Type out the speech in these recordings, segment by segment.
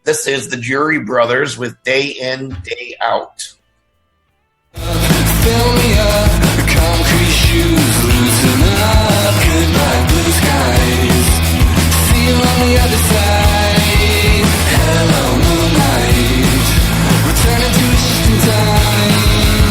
This is the Drury Brothers with Day In, Day Out. Fill me up, concrete shoes, loosen up, goodbye blue skies. See you on the other side. Hello moonlight, returning to a shift in time.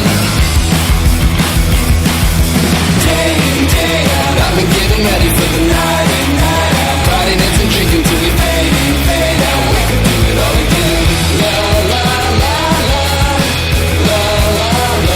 Day in, day out, I've been getting ready for the night in, night out. Party dancing, drinking till we fade in, fade out. We could do it all again. La la la la, la la la.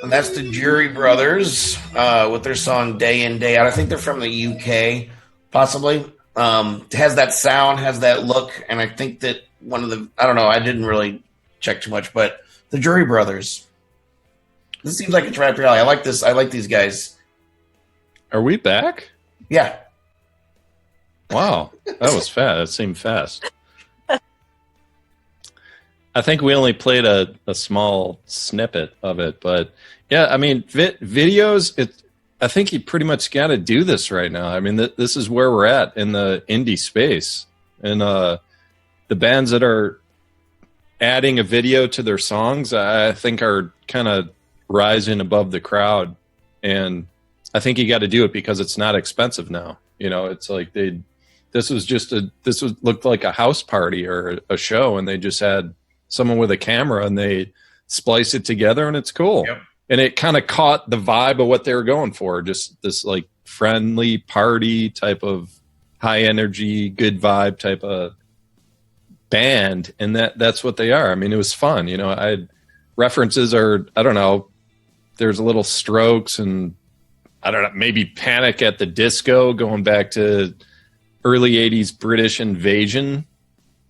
And that's the Drury Brothers with their song Day In, Day Out. I think they're from the UK, possibly. Has that sound, has that look, and I think that one of the, I don't know, I didn't really check too much, but the Drury Brothers. This seems like it's right up your alley. I like this. I like these guys. Are we back? Yeah. Wow. That was fast. That seemed fast. I think we only played a small snippet of it, but yeah, I mean, videos, I think you pretty much got to do this right now. I mean, this is where we're at in the indie space. And the bands that are adding a video to their songs, I think are kind of rising above the crowd. And I think you got to do it because it's not expensive now. You know, it's like this looked like a house party or a show, and they just had someone with a camera and they splice it together, and it's cool. Yep. And it kind of caught the vibe of what they were going for. Just this like friendly party type of high energy, good vibe type of band. And that's what they are. I mean, it was fun. You know, references are, I don't know, there's a little Strokes and I don't know, maybe Panic at the Disco going back to early 80s British Invasion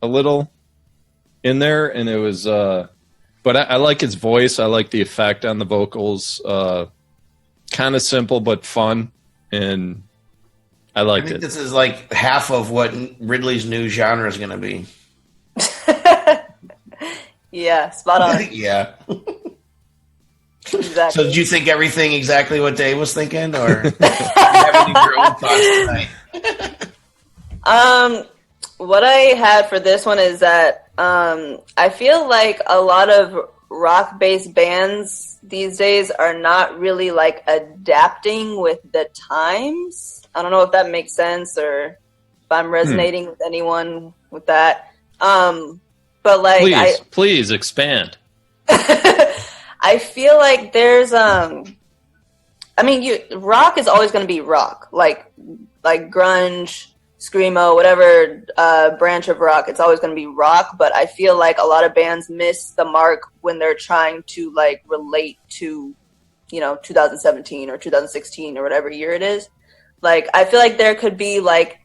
a little in there. And it was, but I like his voice. I like the effect on the vocals. Kind of simple but fun, and I liked it. This is like half of what Ridley's new genre is going to be. Yeah, spot on. Yeah. Exactly. So did you think everything exactly what Dave was thinking, or you have any of your own thoughts tonight? What I had for this one is that I feel like a lot of rock-based bands these days are not really like adapting with the times. I don't know if that makes sense or if I'm resonating with anyone with that. But like, please expand. I feel like there's rock is always going to be rock, like grunge, screamo, whatever branch of rock, it's always going to be rock. But I feel like a lot of bands miss the mark when they're trying to like relate to, 2017 or 2016 or whatever year it is. Like, I feel like there could be like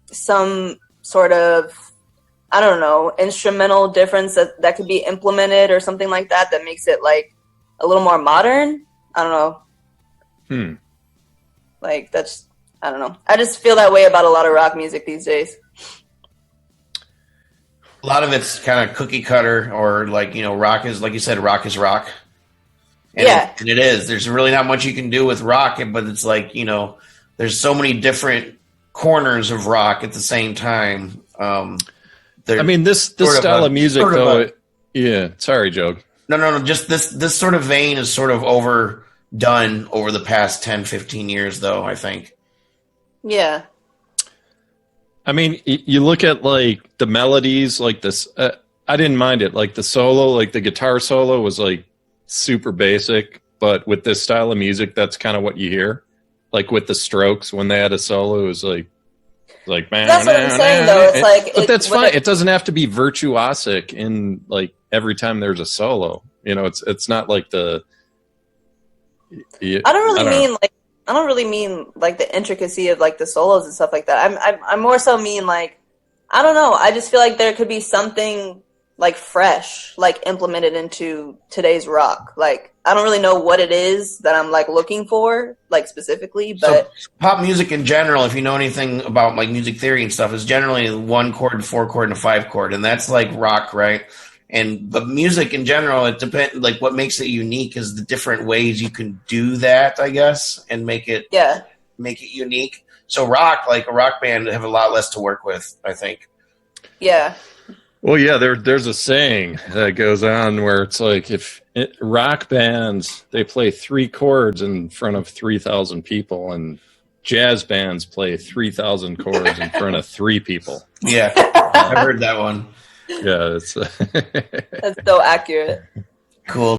some sort of, I don't know, instrumental difference that could be implemented or something like that makes it like a little more modern. I don't know. Like, that's, I don't know. I just feel that way about a lot of rock music these days. A lot of it's kind of cookie cutter, or like, rock is, like you said, rock is rock. And yeah. It is. There's really not much you can do with rock, but it's like, there's so many different corners of rock at the same time. This style of music, though. Yeah. Sorry, Joe. No. Just this sort of vein is sort of overdone over the past 10, 15 years, though, I think. Yeah. I mean, you look at like the melodies, like this. I didn't mind it. Like the solo, like the guitar solo was like super basic, but with this style of music, that's kind of what you hear Like with the Strokes, when they had a solo, it was like man. That's what I'm saying, though. It's like, but that's fine. It doesn't have to be virtuosic in like every time there's a solo. You know, it's not like the. I don't really mean like the intricacy of like the solos and stuff like that. I more so mean like, I don't know. I just feel like there could be something like fresh, like implemented into today's rock. Like, I don't really know what it is that I'm like looking for, like specifically, but so pop music in general, if you know anything about like music theory and stuff, is generally 1 chord, 4 chord, and a 5 chord, and that's like rock, right? But music in general, it depends. Like, what makes it unique is the different ways you can do that, I guess, and make it unique. So rock, like a rock band, have a lot less to work with, I think. Yeah. Well, yeah, there's a saying that goes on where it's like rock bands, they play 3 chords in front of 3,000 people, and jazz bands play 3,000 chords in front of 3 people. Yeah, I heard that one. Yeah, it's That's so accurate. Cool.